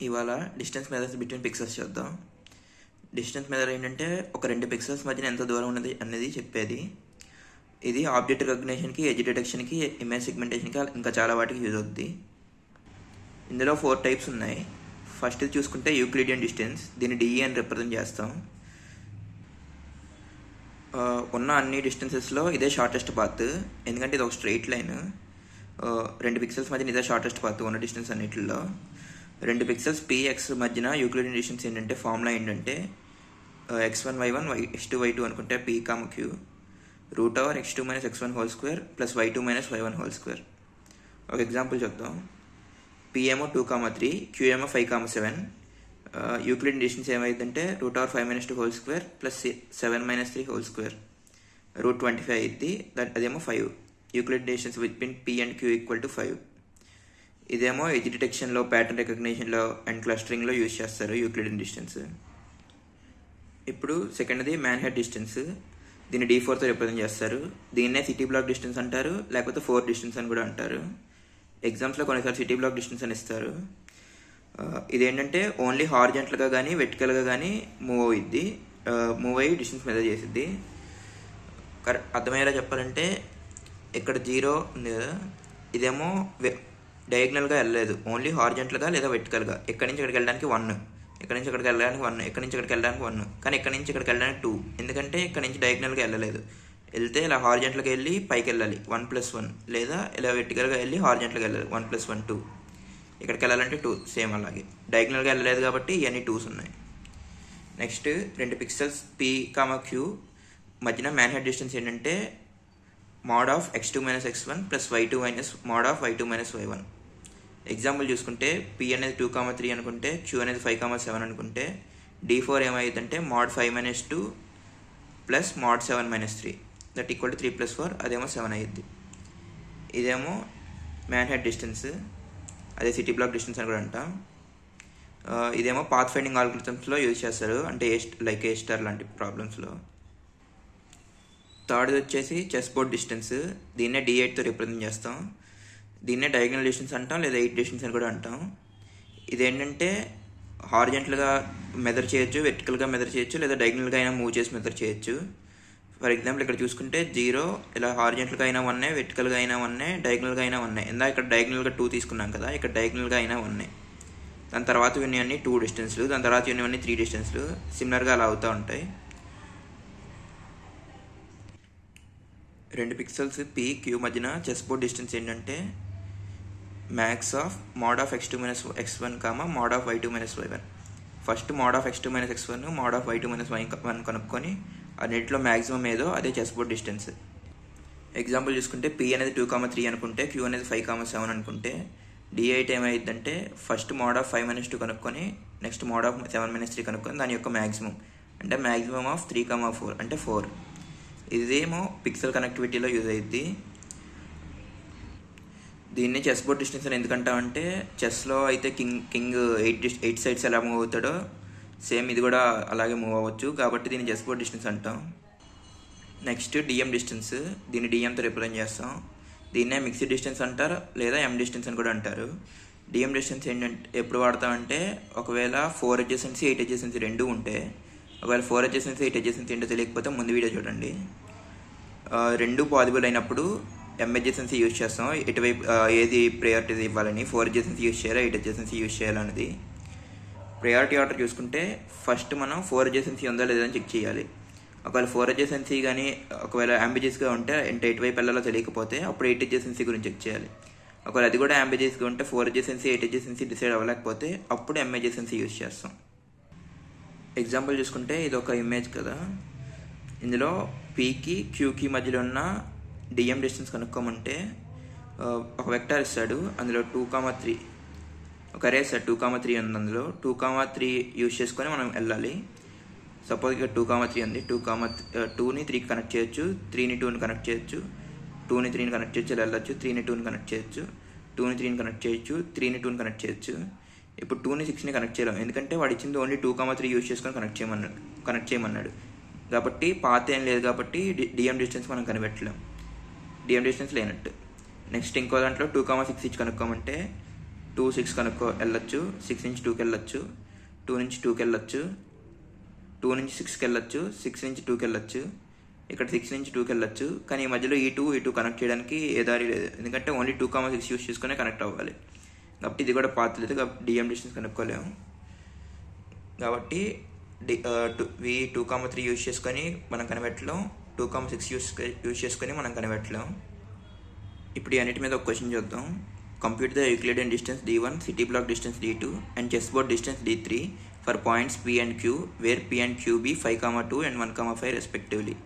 ఇవాళ distance methods between pixels చూద్దాం. Distance method ఏంటంటే ఒక రెండు పిక్సెల్స్ మధ్యన ఎంత దూరం ఉన్నది అనేది చెప్పేది. ఇది ఆబ్జెక్ట్ రికగ్నిషన్కి, ఎడ్జ్ డిటెక్షన్కి, ఇమేజ్ సెగ్మెంటేషన్కి ఇంకా చాలా వాటికి యూజ్ అవుద్ది. ఇందులో 4 టైప్స్ ఉన్నాయి. ఫస్ట్ చూసుకుంటే యూక్లిడియన్ డిస్టెన్స్, దీన్ని డిఈ అని రిప్రజెంట్ చేస్తాం. ఉన్న అన్ని డిస్టెన్సెస్లో ఇదే షార్టెస్ట్ పాత్, ఎందుకంటే ఇది ఒక స్ట్రెయిట్ లైన్. 2 పిక్సెల్స్ మధ్యన ఇదే షార్టెస్ట్ పాత్ ఉన్న డిస్టెన్స్ అన్నిటిలో. 2 పిక్సెల్స్ పిఎక్స్ మధ్యన యూక్లిడియన్ డిస్టెన్స్ ఏంటంటే ఫార్ములా ఏంటంటే x1 y1 x2 y2 అనుకుంటే p, q √x2 - x1 whole square plus y2 - y1 whole square. ఒక ఎగ్జాంపుల్ చూద్దాం. p ఏమో 2, 3, q ఏమో 5, 7. యూక్లిడియన్ డిస్టెన్స్ ఏమైందంటే √5 - 2 whole square plus 7 - 3 whole square √25 అయింది. అదేమో 5. Euclidean distance between p and q equal to 5. ఇదేమో edge డిటెక్షన్లో, pattern రికగ్నిషన్లో and క్లస్టరింగ్లో use చేస్తారు Euclidean distance. ఇప్పుడు సెకండ్ది మ్యాన్హాటన్ డిస్టెన్స్, దీన్ని D4తో రిప్రజెంట్ చేస్తారు. దీన్నే సిటీ బ్లాక్ డిస్టెన్స్ అంటారు, లేకపోతే 4 డిస్టెన్స్ అని కూడా అంటారు. ఎగ్జామ్స్లో కొన్నిసార్లు సిటీ బ్లాక్ డిస్టెన్స్ అని ఇస్తారు. ఇదేంటంటే ఓన్లీ హారిజంటల్గా కానీ వెర్టికల్గా కానీ మూవ్ అయ్యి డిస్టెన్స్ మెజర్ చేసిద్ది. అర్థమయ్యేలా చెప్పాలంటే ఇక్కడ 0 ఉంది కదా, ఇదేమో డయాగ్నల్గా వెళ్ళలేదు, ఓన్లీ హారిజంటల్గా లేదా వెర్టికల్గా. ఎక్కడి నుంచి ఇక్కడికి వెళ్ళడానికి 1, ఇక్కడ నుంచి ఇక్కడికి వెళ్ళడానికి 1, ఇక్కడ నుంచి ఇక్కడికి వెళ్ళడానికి 1, కానీ ఇక్కడ నుంచి ఇక్కడికి వెళ్ళడానికి 2, ఎందుకంటే ఇక్కడ నుంచి డయాగ్నల్గా వెళ్ళలేదు. వెళ్తే ఇలా హారిజంటల్గా వెళ్ళి పైకి వెళ్ళాలి 1 + 1, లేదా ఇలా వెర్టికల్గా వెళ్ళి హారిజంటల్గా వెళ్ళాలి 1 + 1 2. ఇక్కడికి వెళ్ళాలంటే 2, సేమ్ అలాగే. డయాగ్నల్గా వెళ్ళలేదు కాబట్టి ఇవన్నీ 2s ఉన్నాయి. నెక్స్ట్ 2 పిక్సెల్స్ p, q మధ్యన మ్యాన్హాటన్ డిస్టెన్స్ ఏంటంటే mod of x2 - x1 plus y2 - mod of y2 - y1. Example చూసుకుంటే p అనేది 2, 3 అనుకుంటే, q అనేది 5, 7 అనుకుంటే, D4 ఏమైందంటే mod 5 - 2 plus mod 7 - 3 that equal to 3 + 4, అదేమో 7 అయ్యిద్ది. ఇదేమో మ్యాన్హాటన్ డిస్టెన్స్, అదే సిటీ బ్లాక్ డిస్టెన్స్ అని కూడా అంటాం. ఇదేమో పాత్ ఫైండింగ్ ఆల్గోరిథమ్స్లో యూజ్ చేస్తారు, అంటే ఏ స్టార్ లాంటి ప్రాబ్లమ్స్లో. థర్డ్ వచ్చేసి చెస్ బోర్డ్ డిస్టెన్స్, దీన్నే D8తో రిప్రజెంట్ చేస్తాం. దీన్నే డయాగ్నల్ డిస్టెన్స్ అంటాం, లేదా 8 డిస్టెన్స్ అని కూడా అంటాం. ఇదేంటంటే హారిజంటల్గా మెజర్ చేయొచ్చు, వెర్టికల్గా మెజర్ చేయొచ్చు, లేదా డయాగ్నల్గా అయినా మూవ్ చేసి మెజర్ చేయొచ్చు. ఫర్ ఎగ్జాంపుల్ ఇక్కడ చూసుకుంటే 0 ఇలా హారిజంటల్గా అయినా 1, వెర్టికల్గా అయినా 1, డయాగ్నల్గా అయినా 1. ఇందా ఇక్కడ డయాగ్నల్గా 2 తీసుకున్నాం కదా, ఇక్కడ డయాగ్నల్గా అయినా 1. దాని తర్వాత ఇవన్నీ 2 డిస్టెన్స్లు, దాని తర్వాత ఇవన్నీ 3 డిస్టెన్స్లు. సిమిలర్గా అలా అవుతూ ఉంటాయి. 2 పిక్సెల్స్ p, q మధ్యన చెస్ బోర్డ్ డిస్టెన్స్ ఏంటంటే max of mod of x2 - x1, mod of y2 - y1. First mod of x2 - x1, mod of y2 - y1 కనుక్కొని అన్నింటిలో మ్యాక్సిమం ఏదో అదే చెస్ బోర్డ్ డిస్టెన్స్. ఎగ్జాంపుల్ చూసుకుంటే p అనేది 2, 3 అనుకుంటే, q అనేది 5, 7 అనుకుంటే, D8 ఏమైందంటే ఫస్ట్ mod of 5 - 2 కనుక్కొని, నెక్స్ట్ mod of 7 - 3 కనుక్కొని దాని యొక్క మ్యాక్సిమం, అంటే మ్యాక్సిమం ఆఫ్ 3, 4 అంటే 4. ఇదేమో పిక్సెల్ కనెక్టివిటీలో యూజ్ అయ్యిద్ది. దీన్ని చెస్ బోర్డ్ డిస్టెన్స్ అని ఎందుకంటామంటే, చెస్లో అయితే కింగ్ 8 సైడ్స్ ఎలా మూవ్ అవుతాడో సేమ్ ఇది కూడా అలాగే మూవ్ అవ్వచ్చు, కాబట్టి దీన్ని చెస్ బోర్డ్ డిస్టెన్స్ అంటాం. నెక్స్ట్ డిఎం డిస్టెన్స్, దీన్ని డిఎంతో రిప్రజెంట్ చేస్తాం. దీన్నే మిక్స్డ్ డిస్టెన్స్ అంటారు, లేదా ఎం డిస్టెన్స్ అని కూడా అంటారు. డిఎం డిస్టెన్స్ ఏంటంటే ఎప్పుడు వాడతామంటే, ఒకవేళ 4 అడ్జసెన్సీ 8 అడ్జసెన్సీ 2 ఉంటే, ఒకవేళ 4 అడ్జసెన్సీ 8 అడ్జసెన్సీ ఏంటో తెలియకపోతే ముందు వీడియో చూడండి. 2 పాసిబుల్ అయినప్పుడు ఎం అడ్జసెన్సీ యూజ్ చేస్తాం, ఎటువైపు ఏది ప్రయారిటీ ఇవ్వాలని. 4 అడ్జసెన్సీ యూజ్ చేయాలా, 8 అడ్జసెన్సీ యూజ్ చేయాలనేది. ప్రయారిటీ ఆర్డర్ చూసుకుంటే ఫస్ట్ మనం 4 అడ్జసెన్సీ ఉందా లేదని చెక్ చేయాలి. ఒకవేళ 4 అడ్జసెన్సీ కానీ ఒకవేళ అంబిజియస్గా ఉంటే, అంటే ఎటువైపు వెళ్ళాలో తెలియకపోతే అప్పుడు 8 అడ్జసెన్సీ గురించి చెక్ చేయాలి. ఒకవేళ అది కూడా అంబిజియస్గా ఉంటే 4 అడ్జసెన్సీ 8 అడ్జసెన్సీ డిసైడ్ అవ్వలేకపోతే అప్పుడు ఎం అడ్జసెన్సీ యూజ్ చేస్తాం. ఎగ్జాంపుల్ చూసుకుంటే ఇది ఒక ఇమేజ్ కదా, ఇందులో పీకి క్యూకి మధ్యలో ఉన్న డిఎం డిస్టెన్స్ కనుక్కోమంటే ఒక వెక్టార్ ఇస్తాడు, అందులో 2, 3 ఒక అరే ఇస్తాడు. 2, 3 ఉంది, అందులో 2, 3 యూజ్ చేసుకొని మనం వెళ్ళాలి. సపోజ్ ఇక్కడ 2, 3 ఉంది, 2ని 3కి కనెక్ట్ చేయొచ్చు, 3ని 2ని కనెక్ట్ చేయొచ్చు, 2ని 3ని కనెక్ట్ చేయొచ్చు, వెళ్ళొచ్చు. 3ని 2ని కనెక్ట్ చేయొచ్చు, 2ని 3ని కనెక్ట్ చేయొచ్చు, 3ని 2ని కనెక్ట్ చేయొచ్చు. ఇప్పుడు 2ని 6ని కనెక్ట్ చేయలేం, ఎందుకంటే వాడు ఇచ్చింది ఓన్లీ 2, 3 యూజ్ చేసుకొని కనెక్ట్ చేయమన్నాడు. కాబట్టి పాత్ ఏం లేదు, కాబట్టి డిఎం డిస్టెన్స్ మనం కనిపెట్టలేం, డిఎం డిస్టెన్స్ లేనట్టు. నెక్స్ట్ ఇంకో దాంట్లో 2, 6 ఇచ్చి కనుక్కోమంటే 2 6 వెళ్ళొచ్చు, 6 నుంచి 2కి వెళ్ళొచ్చు, 2 నుంచి 2కి వెళ్ళొచ్చు, 2 నుంచి 6కి వెళ్ళొచ్చు, 6 నుంచి 2కి వెళ్ళొచ్చు, ఇక్కడ 6 నుంచి 2కి వెళ్ళొచ్చు. కానీ ఈ మధ్యలో ఈ టూ కనెక్ట్ చేయడానికి ఏ దారి లేదు, ఎందుకంటే ఓన్లీ 2,6 యూస్ చేసుకునే కనెక్ట్ అవ్వాలి. కాబట్టి ఇది కూడా పాత్ లేదు, కాబట్టి డిఎం డిస్టెన్స్ కనుక్కోలేము. కాబట్టి వి 2,3 యూస్ చేసుకొని మనం కనిపెట్టలేం, 2,6 యూస్ చేసుకొని మనం కనిపెట్టలేం. ఇప్పుడు ఈ అన్నిటి మీద ఒక క్వశ్చన్ చూద్దాం. Compute the Euclidean distance D1, city block distance D2 and chessboard distance D3 for points P and Q where P and Q be 5,2 and 1,5 respectively.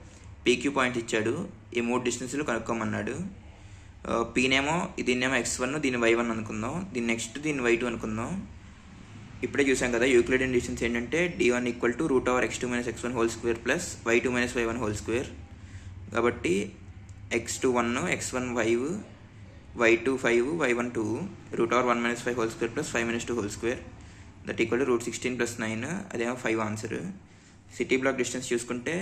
PQ points ఇచ్చాడు, ఈ 3 డిస్టెన్స్లు కనుక్కోమన్నాడు. Pనేమో దీన్నేమో x1, దీన్ని y1 అనుకుందాం, దీన్ని next దీన్ని y2 అనుకుందాం. ఇప్పుడే చూసాం కదా యూక్లిడియన్ డిస్టెన్స్ ఏంటంటే D1 = √x2 - x1 whole square plus y2 - y1 whole square. కాబట్టి x2 1, x1 5, y2 5, y1 2, √1 - 5 whole square plus 5 - 2 whole square that equal to √16 + 9, అదేమో 5 ఆన్సర్. సిటీ బ్లాక్ డిస్టెన్స్ చూసుకుంటే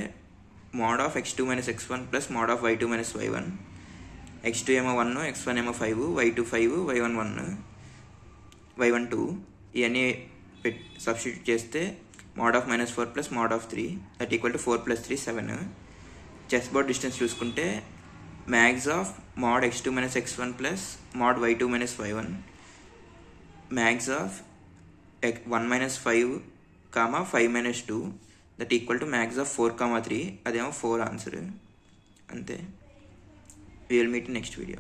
mod of x2 - x1 plus mod of y2 - y1. x2 ఏమో 1, x1 ఏమో 5, y2 5, y1 1, y1 2. ఇవన్నీ substitute చేస్తే mod of -4 plus mod of 3 that equal to 4 + 3 7. Chess board distance చూసుకుంటే max of mod x2 - x1 plus mod y2 - y1, max of 1 - 5, 5 - 2 that equal to max of 4, 3, అదేమో 4 answer. అంతే. We will meet in next video.